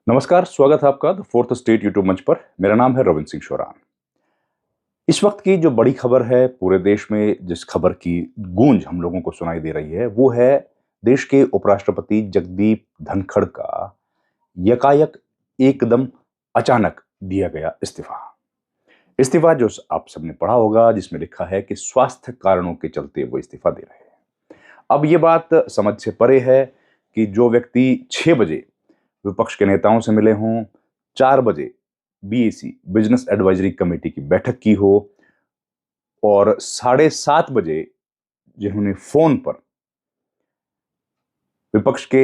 नमस्कार, स्वागत है आपका द फोर्थ स्टेट यूट्यूब मंच पर। मेरा नाम है रविंद्र सिंह शोरान। इस वक्त की जो बड़ी खबर है, पूरे देश में जिस खबर की गूंज हम लोगों को सुनाई दे रही है, वो है देश के उपराष्ट्रपति जगदीप धनखड़ का यकायक एकदम अचानक दिया गया इस्तीफा। इस्तीफा जो आप सबने पढ़ा होगा, जिसमें लिखा है कि स्वास्थ्य कारणों के चलते वो इस्तीफा दे रहे हैं। अब ये बात समझ से परे है कि जो व्यक्ति 6 बजे विपक्ष के नेताओं से मिले हों, 4 बजे बीएसी बिजनेस एडवाइजरी कमेटी की बैठक की हो और 7:30 बजे जिन्होंने फोन पर विपक्ष के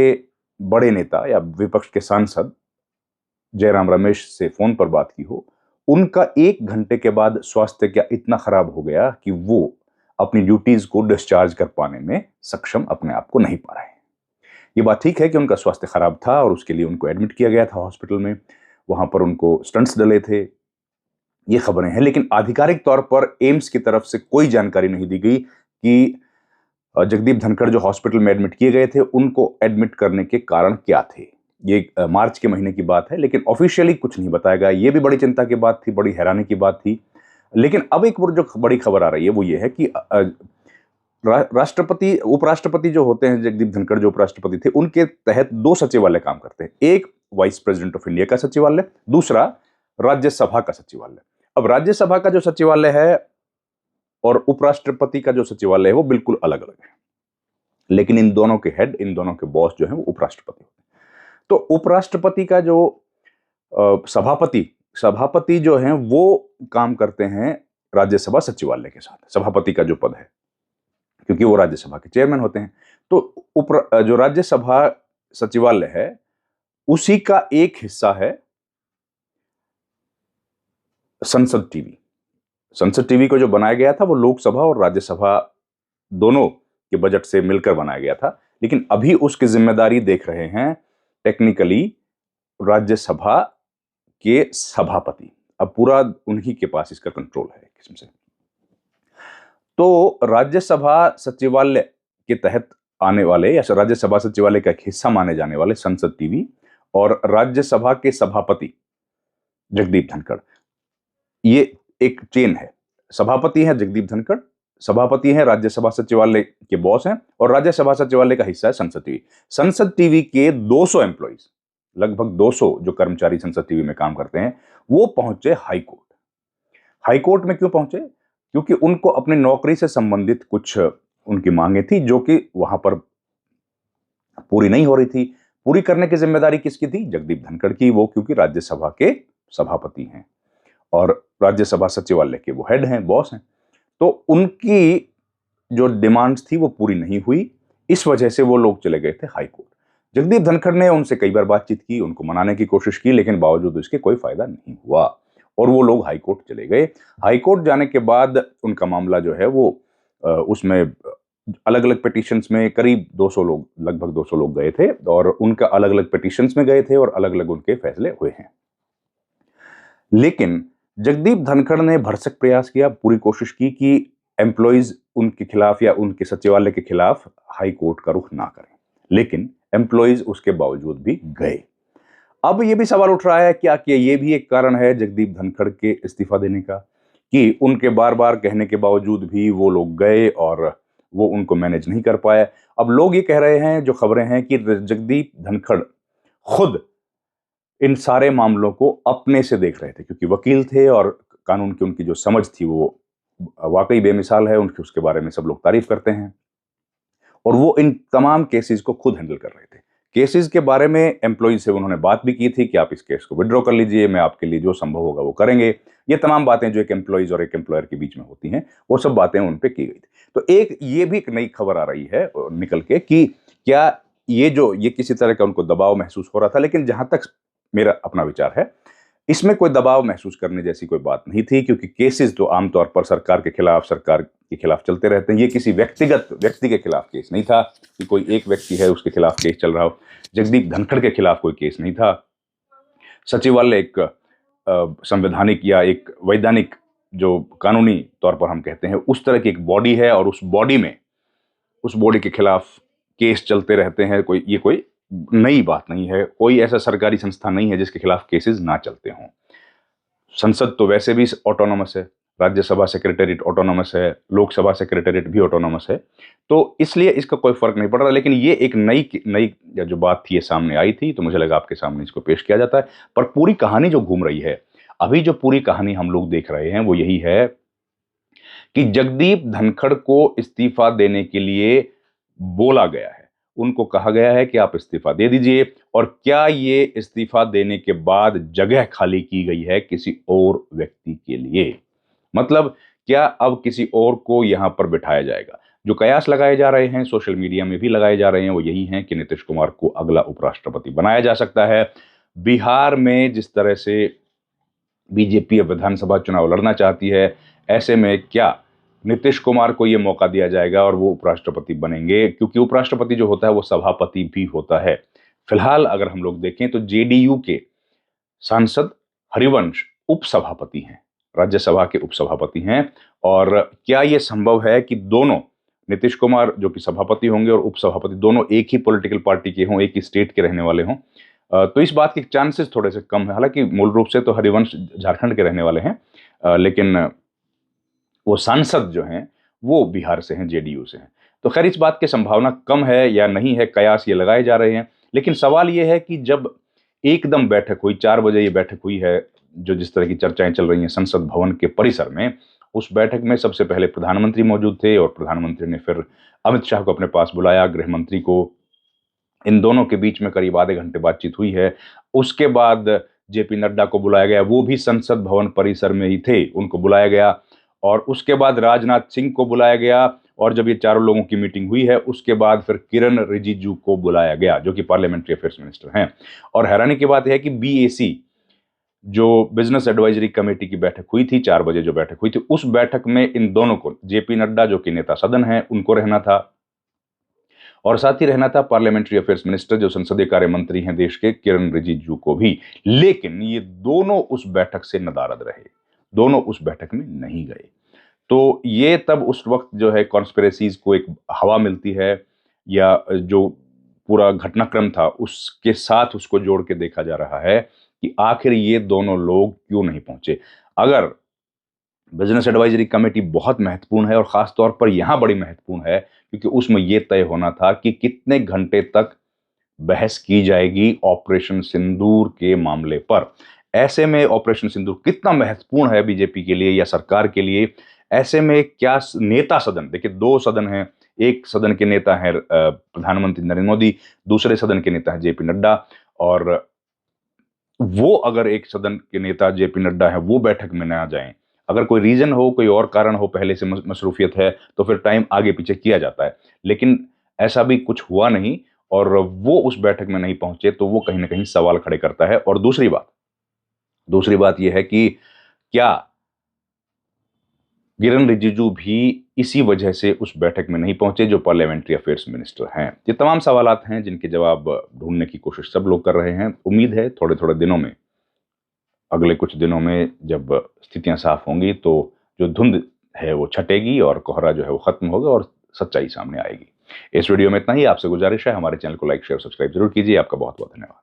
बड़े नेता या विपक्ष के सांसद जयराम रमेश से फोन पर बात की हो, उनका 1 घंटे के बाद स्वास्थ्य क्या इतना खराब हो गया कि वो अपनी ड्यूटीज को डिस्चार्ज कर पाने में सक्षम अपने आप को नहीं पा रहे हैं। ये बात ठीक है कि उनका स्वास्थ्य खराब था और उसके लिए उनको एडमिट किया गया था हॉस्पिटल में। वहां पर उनको स्टंट्स डले थे, ये खबरें हैं। लेकिन आधिकारिक तौर पर एम्स की तरफ से कोई जानकारी नहीं दी गई कि जगदीप धनखड़ जो हॉस्पिटल में एडमिट किए गए थे, उनको एडमिट करने के कारण क्या थे। ये मार्च के महीने की बात है, लेकिन ऑफिशियली कुछ नहीं बताया गया। ये भी बड़ी चिंता की बात थी, बड़ी हैरानी की बात थी। लेकिन अब एक जो बड़ी खबर आ रही है वो ये है कि राष्ट्रपति उपराष्ट्रपति जो होते हैं, जगदीप धनखड़ जो उपराष्ट्रपति थे, उनके तहत 2 सचिवालय काम करते हैं। एक वाइस प्रेसिडेंट ऑफ इंडिया का सचिवालय, दूसरा राज्यसभा का सचिवालय। अब राज्यसभा का जो सचिवालय है और उपराष्ट्रपति का जो सचिवालय है वो बिल्कुल अलग अलग है, लेकिन इन दोनों के हेड, इन दोनों के बॉस जो है वो उपराष्ट्रपति होते हैं। तो उपराष्ट्रपति का जो सभापति जो है वो काम करते हैं राज्यसभा सचिवालय के साथ, सभापति का जो पद है, क्योंकि वो राज्यसभा के चेयरमैन होते हैं। तो जो राज्यसभा सचिवालय है उसी का एक हिस्सा है संसद टीवी। संसद टीवी को जो बनाया गया था वो लोकसभा और राज्यसभा दोनों के बजट से मिलकर बनाया गया था, लेकिन अभी उसकी जिम्मेदारी देख रहे हैं टेक्निकली राज्यसभा के सभापति। अब पूरा उन्हीं के पास इसका कंट्रोल है एक किस्म से। तो राज्यसभा सचिवालय के तहत आने वाले या राज्यसभा सचिवालय का एक हिस्सा माने जाने वाले संसद टीवी और राज्यसभा के सभापति जगदीप धनखड़, ये एक चेन है। सभापति है जगदीप धनखड़, सभापति है राज्यसभा सचिवालय के बॉस हैं, और राज्यसभा सचिवालय का हिस्सा है संसद टीवी। संसद टीवी के 200 एम्प्लॉइज, लगभग 200 जो कर्मचारी संसद टीवी में काम करते हैं, वो पहुंचे हाईकोर्ट। हाईकोर्ट में क्यों पहुंचे? क्योंकि उनको अपनी नौकरी से संबंधित कुछ उनकी मांगे थी जो कि वहां पर पूरी नहीं हो रही थी। पूरी करने की जिम्मेदारी किसकी थी? जगदीप धनखड़ की। वो क्योंकि राज्यसभा के सभापति हैं और राज्यसभा सचिवालय के वो हेड हैं, बॉस हैं। तो उनकी जो डिमांड्स थी वो पूरी नहीं हुई, इस वजह से वो लोग चले गए थे हाईकोर्ट। जगदीप धनखड़ ने उनसे कई बार बातचीत की, उनको मनाने की कोशिश की, लेकिन बावजूद इसके कोई फायदा नहीं हुआ और वो लोग हाईकोर्ट चले गए। हाईकोर्ट जाने के बाद उनका मामला जो है वो उसमें अलग अलग पिटीशंस में करीब 200 लोग, लगभग 200 लोग गए थे और उनका अलग अलग पिटीशंस में गए थे और अलग अलग उनके फैसले हुए हैं। लेकिन जगदीप धनखड़ ने भरसक प्रयास किया, पूरी कोशिश की कि एम्प्लॉइज उनके खिलाफ या उनके सचिवालय के खिलाफ हाई कोर्ट का रुख ना करें, लेकिन एम्प्लॉइज उसके बावजूद भी गए। अब यह भी सवाल उठ रहा है क्या कि ये भी एक कारण है जगदीप धनखड़ के इस्तीफा देने का, कि उनके बार बार कहने के बावजूद भी वो लोग गए और वो उनको मैनेज नहीं कर पाए। अब लोग ये कह रहे हैं, जो खबरें हैं, कि जगदीप धनखड़ खुद इन सारे मामलों को अपने से देख रहे थे, क्योंकि वकील थे और कानून की उनकी जो समझ थी वो वाकई बेमिसाल है। उनके उसके बारे में सब लोग तारीफ करते हैं और वो इन तमाम केसेस को खुद हैंडल कर रहे थे। केसेस के बारे में एम्प्लॉय से उन्होंने बात भी की थी कि आप इस केस को विड्रॉ कर लीजिए, मैं आपके लिए जो संभव होगा वो करेंगे। ये तमाम बातें जो एक एम्प्लॉयज और एक एम्प्लॉयर के बीच में होती हैं, वो सब बातें उन पे की गई थी। तो ये भी एक नई खबर आ रही है निकल के कि क्या ये किसी तरह का उनको दबाव महसूस हो रहा था। लेकिन जहां तक मेरा अपना विचार है, इसमें कोई दबाव महसूस करने जैसी कोई बात नहीं थी, क्योंकि केसेस तो आमतौर पर सरकार के खिलाफ चलते रहते हैं। ये किसी व्यक्ति के खिलाफ केस नहीं था कि कोई एक व्यक्ति है उसके खिलाफ केस चल रहा हो। जगदीप धनखड़ के खिलाफ कोई केस नहीं था। सचिवालय एक संवैधानिक या एक वैधानिक, जो कानूनी तौर पर हम कहते हैं, उस तरह की एक बॉडी है और उस बॉडी के खिलाफ केस चलते रहते हैं। कोई नई बात नहीं है, कोई ऐसा सरकारी संस्था नहीं है जिसके खिलाफ केसेस ना चलते हों। संसद तो वैसे भी ऑटोनोमस है, राज्यसभा सेक्रेटेरिएट ऑटोनोमस है, लोकसभा सेक्रेटेरिएट भी ऑटोनोमस है, तो इसलिए इसका कोई फर्क नहीं पड़ रहा। लेकिन ये एक नई नई जो बात थी, ये सामने आई थी, तो मुझे लगा आपके सामने इसको पेश किया जाता है। पर पूरी कहानी जो घूम रही है, अभी जो पूरी कहानी हम लोग देख रहे हैं, वो यही है कि जगदीप धनखड़ को इस्तीफा देने के लिए बोला गया है। उनको कहा गया है कि आप इस्तीफा दे दीजिए, और क्या ये इस्तीफा देने के बाद जगह खाली की गई है किसी और व्यक्ति के लिए? मतलब क्या अब किसी और को यहां पर बिठाया जाएगा? जो कयास लगाए जा रहे हैं, सोशल मीडिया में भी लगाए जा रहे हैं, वो यही हैं कि नीतीश कुमार को अगला उपराष्ट्रपति बनाया जा सकता है। बिहार में जिस तरह से बीजेपी अब विधानसभा चुनाव लड़ना चाहती है, ऐसे में क्या नीतीश कुमार को यह मौका दिया जाएगा और वो उपराष्ट्रपति बनेंगे? क्योंकि उपराष्ट्रपति जो होता है वो सभापति भी होता है। फिलहाल अगर हम लोग देखें तो जेडीयू के सांसद हरिवंश उपसभापति हैं, राज्यसभा के उपसभापति हैं। और क्या यह संभव है कि दोनों, नीतीश कुमार जो कि सभापति होंगे और उपसभापति, दोनों एक ही पॉलिटिकल पार्टी के हों, एक ही स्टेट के रहने वाले हों? तो इस बात के चांसेस थोड़े से कम है। हालांकि मूल रूप से तो हरिवंश झारखंड के रहने वाले हैं, लेकिन वो सांसद जो हैं वो बिहार से हैं, जेडीयू से हैं। तो खैर इस बात की संभावना कम है या नहीं है, कयास ये लगाए जा रहे हैं। लेकिन सवाल ये है कि जब एकदम बैठक हुई, 4 बजे ये बैठक हुई है, जो जिस तरह की चर्चाएं चल रही हैं संसद भवन के परिसर में, उस बैठक में सबसे पहले प्रधानमंत्री मौजूद थे और प्रधानमंत्री ने फिर अमित शाह को अपने पास बुलाया, गृह मंत्री को। इन दोनों के बीच में करीब आधे घंटे बातचीत हुई है। उसके बाद जेपी नड्डा को बुलाया गया, वो भी संसद भवन परिसर में ही थे, उनको बुलाया गया। और उसके बाद राजनाथ सिंह को बुलाया गया, और जब ये चारों लोगों की मीटिंग हुई है उसके बाद फिर किरण रिजिजू को बुलाया गया, जो कि पार्लियामेंट्री अफेयर्स मिनिस्टर हैं। और हैरानी की बात यह है कि बीएसी, जो बिजनेस एडवाइजरी कमेटी की बैठक हुई थी, 4 बजे जो बैठक हुई थी, उस बैठक में इन दोनों को, जेपी नड्डा जो कि नेता सदन है, उनको रहना था, और साथ ही रहना था पार्लियामेंट्री अफेयर्स मिनिस्टर, जो संसदीय कार्य मंत्री हैं देश के, किरण रिजिजू को भी। लेकिन ये दोनों उस बैठक से नदारद रहे, दोनों उस बैठक में नहीं गए। तो ये तब उस वक्त जो है कॉन्स्पिरेसीज को एक हवा मिलती है, या जो पूरा घटनाक्रम था उसके साथ उसको जोड़ के देखा जा रहा है कि आखिर ये दोनों लोग क्यों नहीं पहुंचे। अगर बिजनेस एडवाइजरी कमेटी बहुत महत्वपूर्ण है, और खास तौर पर यहां बड़ी महत्वपूर्ण है, क्योंकि उसमें यह तय होना था कि कितने घंटे तक बहस की जाएगी ऑपरेशन सिंदूर के मामले पर। ऐसे में ऑपरेशन सिंदूर कितना महत्वपूर्ण है बीजेपी के लिए या सरकार के लिए, ऐसे में क्या नेता सदन, देखिए 2 सदन हैं, एक सदन के नेता हैं प्रधानमंत्री नरेंद्र मोदी, दूसरे सदन के नेता हैं जेपी नड्डा, और वो अगर एक सदन के नेता जेपी नड्डा है वो बैठक में ना जाएं, अगर कोई रीजन हो, कोई और कारण हो, पहले से मसरूफियत है, तो फिर टाइम आगे पीछे किया जाता है। लेकिन ऐसा भी कुछ हुआ नहीं, और वो उस बैठक में नहीं पहुंचे, तो वो कहीं ना कहीं सवाल खड़े करता है। और दूसरी बात यह है कि क्या किरण रिजिजू भी इसी वजह से उस बैठक में नहीं पहुंचे, जो पार्लियामेंट्री अफेयर्स मिनिस्टर हैं? ये तमाम सवालात हैं जिनके जवाब ढूंढने की कोशिश सब लोग कर रहे हैं। उम्मीद है थोड़े थोड़े दिनों में, अगले कुछ दिनों में जब स्थितियां साफ होंगी, तो जो धुंध है वो छटेगी और कोहरा जो है वो खत्म होगा और सच्चाई सामने आएगी। इस वीडियो में इतना ही। आपसे गुजारिश है, हमारे चैनल को लाइक शेयर सब्सक्राइब जरूर कीजिए। आपका बहुत बहुत धन्यवाद।